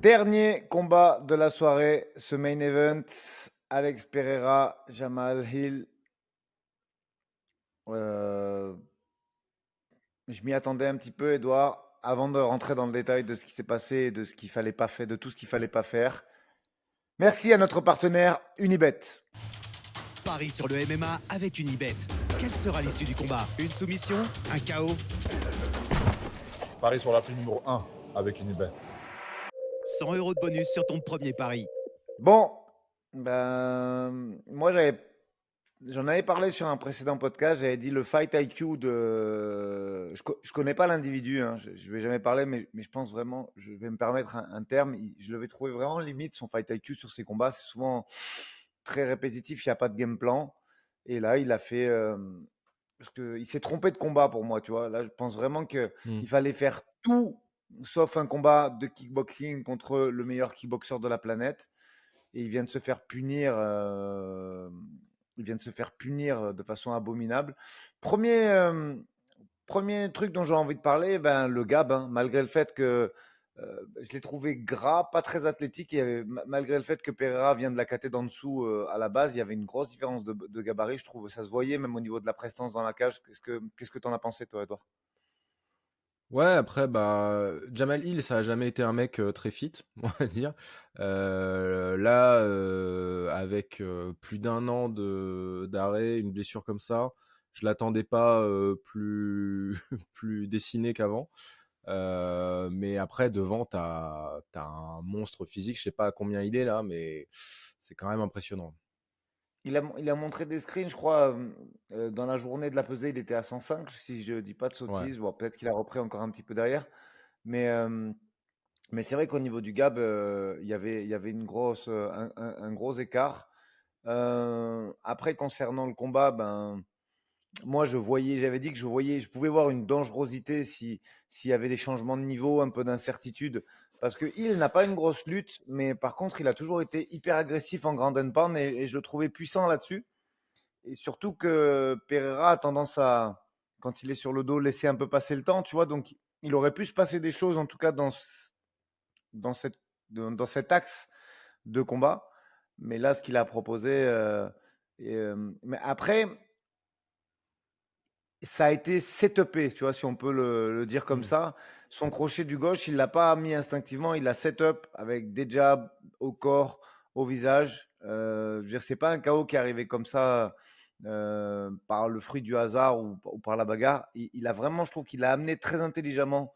Dernier combat de la soirée, ce main event. Alex Pereira, Jamal Hill. Euh, je m'y attendais un petit peu, Edouard. Avant de rentrer dans le détail de ce qui s'est passé et de ce qu'il fallait pas faire, de tout ce qu'il fallait pas faire. Merci à notre partenaire Unibet. Paris sur le MMA avec Unibet. Quelle sera l'issue du combat? Une soumission? Un KO? Paris sur l'appli numéro 1 avec Unibet. 100 € de bonus sur ton premier pari. Bon, moi j'en avais parlé sur un précédent podcast. J'avais dit le fight IQ de. Je connais pas l'individu, hein, je vais jamais parler, mais je pense vraiment, je vais me permettre un terme. Je l'avais trouvé vraiment limite son fight IQ sur ses combats. C'est souvent très répétitif, il n'y a pas de game plan. Et là, il a fait. Parce qu'il s'est trompé de combat pour moi, tu vois. Là, je pense vraiment qu'il fallait faire tout sauf un combat de kickboxing contre le meilleur kickboxer de la planète. Et il vient de se faire punir. Il vient de se faire punir de façon abominable. Premier truc dont j'ai envie de parler, le Gab, hein, malgré le fait que je l'ai trouvé gras, pas très athlétique, malgré le fait que Pereira vient de la caté d'en dessous à la base, il y avait une grosse différence de gabarit, je trouve. Ça se voyait même au niveau de la prestance dans la cage. Qu'est-ce que tu en as pensé, toi, Edouard? Ouais, après, Jamal Hill, ça a jamais été un mec très fit, on va dire. Là, avec plus d'un an d'arrêt, une blessure comme ça, je l'attendais pas plus, plus dessiné qu'avant. Mais après, devant, t'as un monstre physique. Je sais pas à combien il est là, mais c'est quand même impressionnant. Il a montré des screens, je crois, dans la journée de la pesée, il était à 105, si je dis pas de Ouais. sottises. Bon, peut-être qu'il a repris encore un petit peu derrière. Mais, euh, mais c'est vrai qu'au niveau du Gab, il y avait un gros écart. Après, concernant le combat, moi, j'avais dit que je pouvais voir une dangerosité s'il y avait des changements de niveau, un peu d'incertitude. Parce que il n'a pas une grosse lutte, mais par contre, il a toujours été hyper agressif en grand and pound et je le trouvais puissant là-dessus. Et surtout que Pereira a tendance à, quand il est sur le dos, laisser un peu passer le temps, tu vois. Donc, il aurait pu se passer des choses, en tout cas, dans, cette, dans cet axe de combat. Mais là, ce qu'il a proposé. Mais après, ça a été setupé, tu vois, si on peut le dire comme Hmm. ça. Son crochet du gauche, il l'a pas mis instinctivement, il l'a setup avec des jabs au corps, au visage. Je veux dire, c'est pas un KO qui est arrivé comme ça par le fruit du hasard ou par la bagarre. Il a vraiment, je trouve qu'il a amené très intelligemment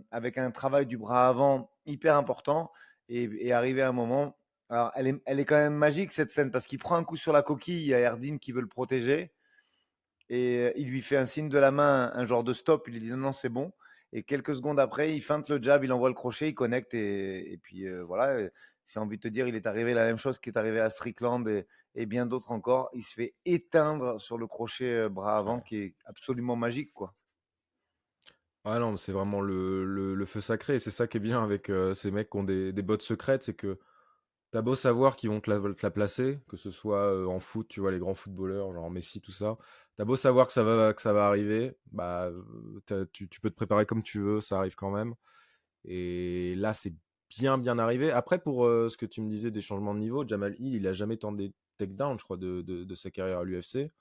avec un travail du bras avant hyper important et arrivé à un moment. Alors, elle est quand même magique cette scène parce qu'il prend un coup sur la coquille, il y a Erdine qui veut le protéger. Et il lui fait un signe de la main, un genre de stop. Il lui dit non, non, c'est bon. Et quelques secondes après, il feinte le jab, il envoie le crochet, il connecte. Et puis voilà, j'ai envie de te dire, il est arrivé la même chose qui est arrivé à Strickland et bien d'autres encore. Il se fait éteindre sur le crochet bras avant Ouais. qui est absolument magique, quoi. Ah non, mais c'est vraiment le feu sacré. Et c'est ça qui est bien avec ces mecs qui ont des bottes secrètes, c'est que t'as beau savoir qu'ils vont te la placer, que ce soit en foot, tu vois, les grands footballeurs, genre Messi, tout ça. T'as beau savoir que ça va arriver, tu peux te préparer comme tu veux, ça arrive quand même. Et là, c'est bien, bien arrivé. Après, pour ce que tu me disais des changements de niveau, Jamal Hill, il a jamais tenté takedown, je crois, de sa carrière à l'UFC.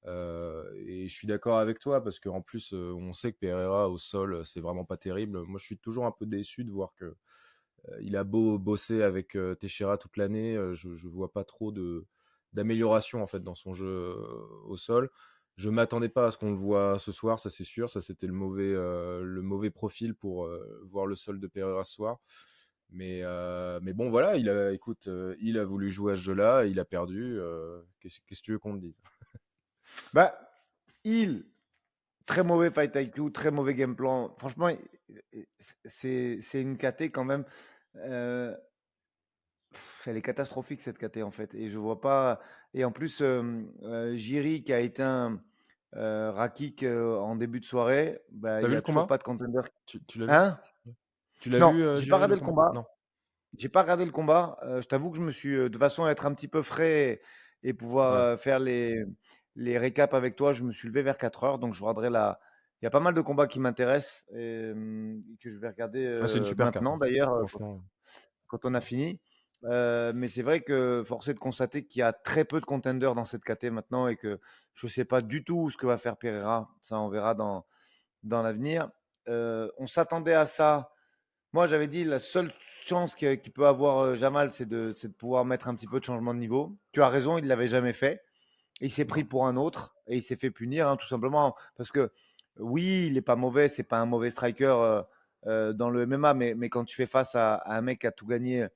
Et je suis d'accord avec toi parce qu'en plus, on sait que Pereira au sol, c'est vraiment pas terrible. Moi, je suis toujours un peu déçu de voir que il a beau bosser avec Teixeira toute l'année, je vois pas trop d'amélioration en fait dans son jeu au sol. Je m'attendais pas à ce qu'on le voit ce soir, ça c'est sûr. Ça c'était le mauvais profil pour voir le sol de Pereira ce soir. Mais bon voilà, écoute, il a voulu jouer à ce jeu-là, il a perdu. Qu'est-ce que tu veux qu'on te dise? Bah, il, très mauvais fight IQ, très mauvais game plan. Franchement, c'est une KT quand même. Euh, Elle est catastrophique cette KT en fait. Et je vois pas. Et en plus, Jiri qui a éteint Rakik en début de soirée, T'as il vu n'y le a toujours combat? pas de contender. Tu l'as vu? Hein? Tu l'as Non, vu j'ai pas gérer regardé le le combat? combat. Non. J'ai pas regardé le combat. Je t'avoue que je me suis, de façon à être un petit peu frais et pouvoir Ouais. faire les récaps avec toi, je me suis levé vers 4 heures. Donc je regarderai Il y a pas mal de combats qui m'intéressent et que je vais regarder Ah, c'est une super carte, maintenant hein. d'ailleurs Franchement. quand on a fini. Mais c'est vrai que force est de constater qu'il y a très peu de contenders dans cette KT maintenant et que je ne sais pas du tout ce que va faire Pereira. Ça, on verra dans l'avenir. On s'attendait à ça. Moi, j'avais dit la seule chance qu'il peut avoir Jamal, c'est de pouvoir mettre un petit peu de changement de niveau. Tu as raison, il ne l'avait jamais fait. Il s'est pris Non. pour un autre et il s'est fait punir, hein, tout simplement. Parce que oui, il n'est pas mauvais, c'est pas un mauvais striker dans le MMA, mais quand tu fais face à un mec qui a tout gagné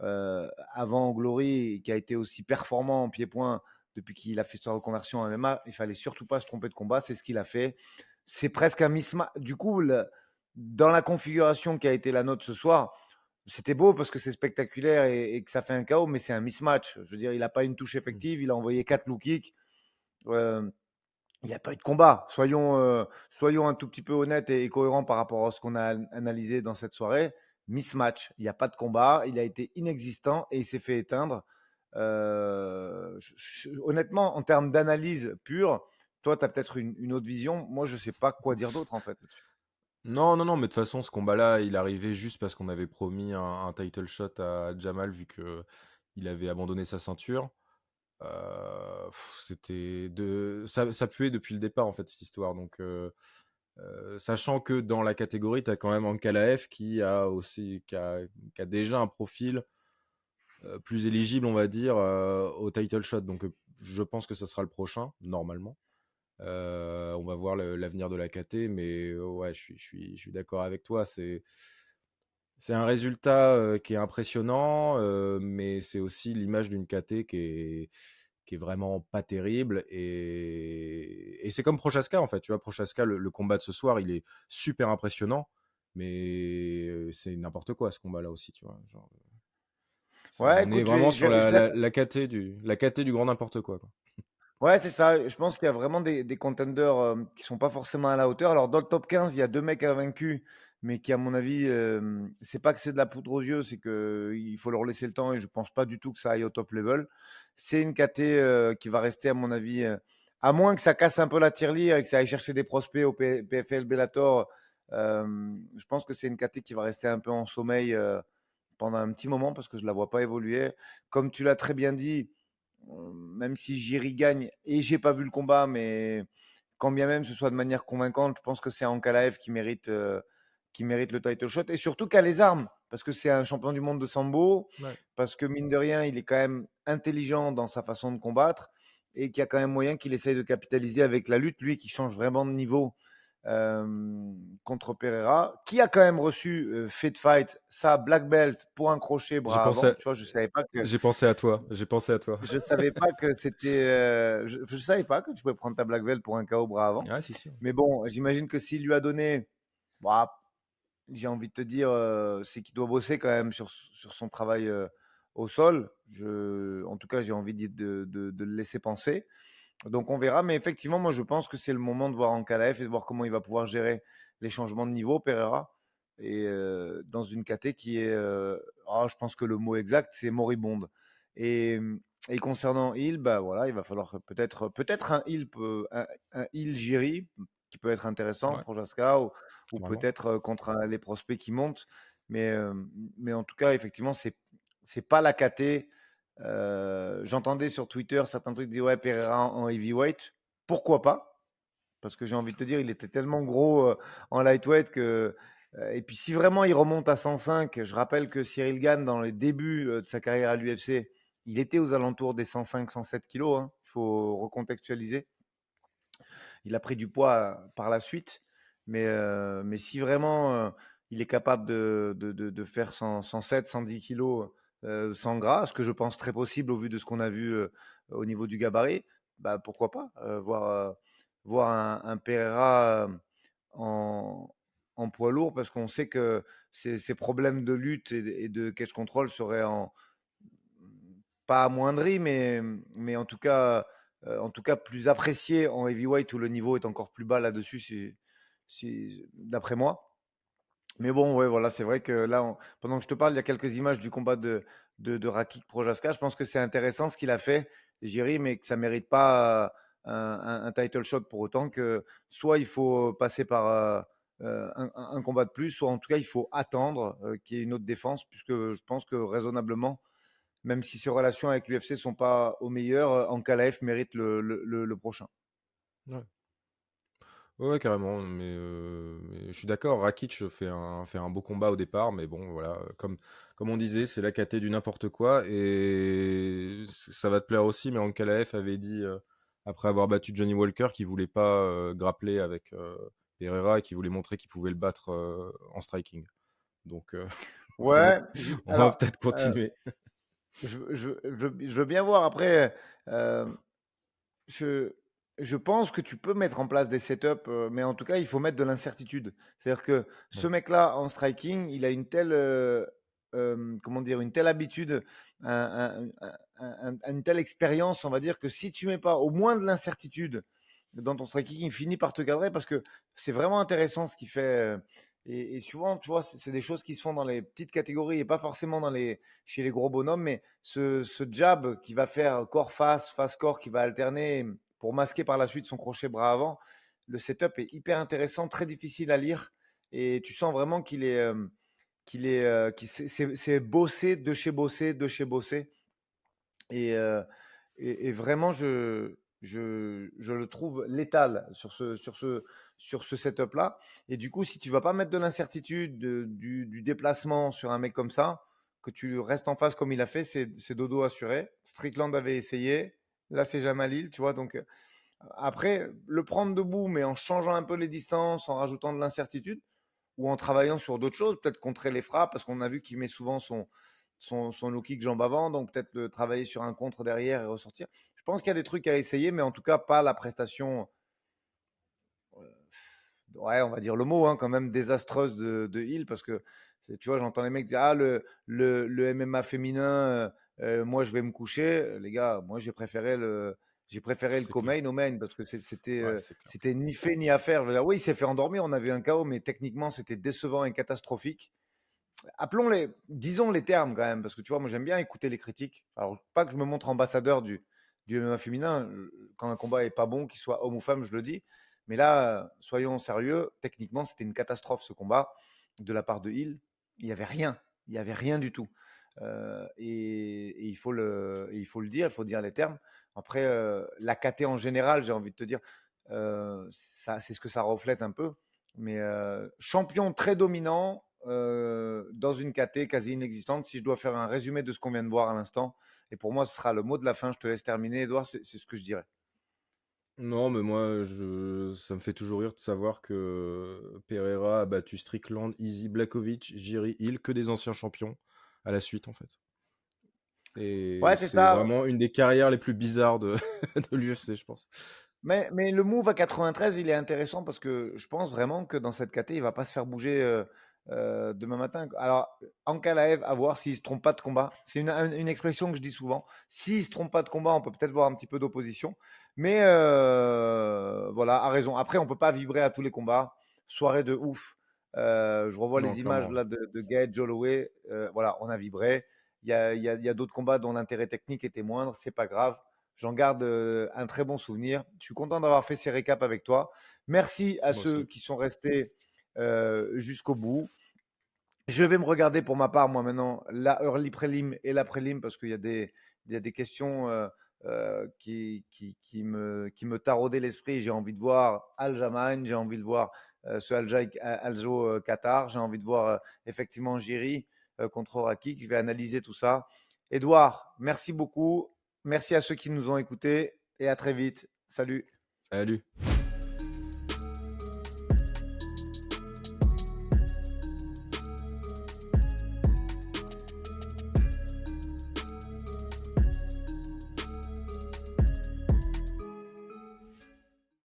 avant Glory et qui a été aussi performant en pied-point depuis qu'il a fait sa reconversion en MMA, il fallait surtout pas se tromper de combat, c'est ce qu'il a fait. C'est presque un mismatch. Du coup, dans la configuration qui a été la nôtre ce soir, c'était beau parce que c'est spectaculaire et que ça fait un KO, mais c'est un mismatch. Je veux dire, il n'a pas une touche Mm. effective, il a envoyé 4 low kicks. Euh, il n'y a pas eu de combat. Soyons un tout petit peu honnêtes et cohérents par rapport à ce qu'on a analysé dans cette soirée. Mismatch. Il n'y a pas de combat. Il a été inexistant et il s'est fait éteindre. Honnêtement, en termes d'analyse pure, toi, tu as peut-être une autre vision. Moi, je ne sais pas quoi dire d'autre en fait. Non, non, non, mais de toute façon, ce combat-là, il arrivait juste parce qu'on avait promis un title shot à Jamal vu que il avait abandonné sa ceinture. Ça puait depuis le départ en fait cette histoire. Donc, sachant que dans la catégorie, tu as quand même Ankalaev qui a déjà un profil plus éligible, on va dire, au title shot. Donc, je pense que ça sera le prochain, normalement. On va voir l'avenir de la KT, mais ouais, je suis d'accord avec toi. C'est un résultat qui est impressionnant, mais c'est aussi l'image d'une KT qui est vraiment pas terrible. Et c'est comme Prochaska, en fait. Tu vois, Prochaska, le combat de ce soir, il est super impressionnant, mais c'est n'importe quoi ce combat-là aussi, tu vois. Genre, Ouais, on est écoute, vraiment sur la KT du grand n'importe quoi. ouais, c'est ça. Je pense qu'il y a vraiment des contenders qui sont pas forcément à la hauteur. Alors, dans le top 15, il y a deux mecs invaincus, mais qui, à mon avis, c'est pas que c'est de la poudre aux yeux, c'est qu'il faut leur laisser le temps et je pense pas du tout que ça aille au top level. C'est une KT qui va rester, à mon avis, à moins que ça casse un peu la tirelire et que ça aille chercher des prospects au PFL Bellator. Je pense que c'est une KT qui va rester un peu en sommeil pendant un petit moment parce que je la vois pas évoluer. Comme tu l'as très bien dit, même si Jiri gagne et j'ai pas vu le combat, mais quand bien même ce soit de manière convaincante, je pense que c'est Ankalaev qui mérite le title shot et surtout qui a les armes parce que c'est un champion du monde de sambo, Ouais. parce que mine de rien, il est quand même intelligent dans sa façon de combattre et qu'il y a quand même moyen qu'il essaye de capitaliser avec la lutte, lui qui change vraiment de niveau contre Pereira, qui a quand même reçu Fit Fight sa black belt pour un crochet J'ai bras pensé, avant. Tu vois, je savais pas que j'ai pensé à toi. J'ai pensé à toi. je savais pas que c'était. Je savais pas que tu pouvais prendre ta Black Belt pour un KO bras avant. Ah, si, si. Mais bon, j'imagine que s'il lui a donné, bah, j'ai envie de te dire, c'est qu'il doit bosser quand même sur son travail au sol. En tout cas, j'ai envie de le laisser penser. Donc on verra. Mais effectivement, moi, je pense que c'est le moment de voir Ankalaev et de voir comment il va pouvoir gérer les changements de niveau, Pereira. Et dans une KT qui est, je pense que le mot exact, c'est moribonde. Et, et concernant Hill, bah voilà, il va falloir peut-être un Hill Jiri qui peut être intéressant, Ouais, Projaska, ou vraiment. peut-être contre les prospects qui montent. Mais, euh, mais en tout cas, effectivement, c'est pas la KT. J'entendais sur Twitter certains trucs dire ouais, Pereira en heavyweight. Pourquoi pas? Parce que j'ai envie de te dire, il était tellement gros en lightweight que. Et puis, si vraiment il remonte à 105, je rappelle que Cyril Gane, dans les débuts de sa carrière à l'UFC, il était aux alentours des 105-107 kilos. Hein. Il faut recontextualiser. Il a pris du poids par la suite. Mais si vraiment il est capable de faire 107, 110 kilos sans gras, ce que je pense très possible au vu de ce qu'on a vu au niveau du gabarit, bah, pourquoi pas voir un Pereira en, en poids lourd parce qu'on sait que ses problèmes de lutte et de catch control seraient pas amoindris, mais en tout cas plus appréciés en heavyweight où le niveau est encore plus bas là-dessus, d'après moi. Mais bon, ouais, voilà, c'est vrai que là, pendant que je te parle, il y a quelques images du combat de Rakik Projaska. Je pense que c'est intéressant ce qu'il a fait, Jiri, mais que ça mérite pas. un title shot pour autant que soit il faut passer par un combat de plus, soit en tout cas il faut attendre qu'il y ait une autre défense, puisque je pense que raisonnablement, même si ses relations avec l'UFC sont pas au meilleur, Ankalaev mérite le prochain. Ouais. Ouais, carrément, mais je suis d'accord. Rakic fait un beau combat au départ, mais bon, voilà, comme on disait, c'est la KT du n'importe quoi, et ça va te plaire aussi, mais Ankalaev avait dit, après avoir battu Johnny Walker, qu'il voulait pas grappler avec Pereira et qu'il voulait montrer qu'il pouvait le battre en striking. Donc, Ouais, on va alors, peut-être continuer. je veux bien voir après. Je, je pense que tu peux mettre en place des setups, mais en tout cas, il faut mettre de l'incertitude. C'est-à-dire que ce Ouais. mec-là, en striking, il a une telle, comment dire, une telle habitude, une telle expérience, on va dire, que si tu mets pas au moins de l'incertitude dans ton striking, il finit par te cadrer parce que c'est vraiment intéressant ce qu'il fait. Et souvent, tu vois, c'est des choses qui se font dans les petites catégories et pas forcément chez les gros bonhommes, mais ce jab qui va faire corps-face, face-corps, qui va alterner pour masquer par la suite son crochet bras avant, le setup est hyper intéressant, très difficile à lire. Et tu sens vraiment c'est bossé de chez bossé, de chez bossé. Et, et vraiment, je le trouve létal sur ce setup-là. Et du coup, si tu vas pas mettre de l'incertitude, du déplacement sur un mec comme ça, que tu restes en face comme il a fait, c'est dodo assuré. Strickland avait essayé. Là, c'est Jamalil, tu vois. Donc, après, le prendre debout, mais en changeant un peu les distances, en rajoutant de l'incertitude, ou en travaillant sur d'autres choses, peut-être contrer les frappes, parce qu'on a vu qu'il met souvent son low kick jambe avant, donc peut-être travailler sur un contre derrière et ressortir. Je pense qu'il y a des trucs à essayer, mais en tout cas, pas la prestation, ouais, on va dire le mot, hein, quand même désastreuse de Hill, parce que tu vois, j'entends les mecs dire, ah, le MMA féminin, moi je vais me coucher. Les gars, moi j'ai préféré le C'est clair. co-main au main, parce que Ouais, c'est clair. c'était ni fait ni à faire. Je veux dire, oui, il s'est fait endormir, on a vu un KO, mais techniquement, c'était décevant et catastrophique. Disons les termes quand même, parce que tu vois, moi j'aime bien écouter les critiques. Alors, pas que je me montre ambassadeur du MMA féminin, quand un combat est pas bon, qu'il soit homme ou femme, je le dis. Mais là, soyons sérieux, techniquement, c'était une catastrophe ce combat de la part de Hill. Il n'y avait rien, il n'y avait rien du tout. Et il faut le dire, il faut dire les termes. Après, la KT en général, j'ai envie de te dire, ça, c'est ce que ça reflète un peu. Mais champion très dominant dans une KT quasi inexistante. Si je dois faire un résumé de ce qu'on vient de voir à l'instant, et pour moi, ce sera le mot de la fin. Je te laisse terminer, Edouard. C'est ce que je dirais. Non, mais moi, ça me fait toujours rire de savoir que Pereira a battu Strickland, Easy, Blakovic, Jiri, Hill, que des anciens champions à la suite, en fait. Et Ouais, c'est c'est ça. vraiment une des carrières les plus bizarres de, de l'UFC, je pense. Mais le move à 93, il est intéressant parce que je pense vraiment que dans cette KT, il va pas se faire bouger demain matin. Alors, Ankalaev, à voir s'il se trompe pas de combat. C'est une expression que je dis souvent. S'il se trompe pas de combat, on peut peut-être voir un petit peu d'opposition. Mais voilà, a raison. Après, on peut pas vibrer à tous les combats. Soirée de ouf. Je revois Non, les images clairement. là de Gaël Holloway. Voilà, on a vibré. Il y a d'autres combats dont l'intérêt technique était moindre. C'est pas grave. J'en garde un très bon souvenir. Je suis content d'avoir fait ces récaps avec toi. Merci à Moi ceux aussi. qui sont restés jusqu'au bout. Je vais me regarder pour ma part, moi maintenant, la early prelim et la prelim parce qu'il y a des questions qui me taraudaient l'esprit. J'ai envie de voir Al-Jamain, j'ai envie de voir ce Aljo Qatar, j'ai envie de voir effectivement Jiri contre Rakik. Je vais analyser tout ça. Edouard, merci beaucoup. Merci à ceux qui nous ont écoutés et à très vite. Salut. Salut.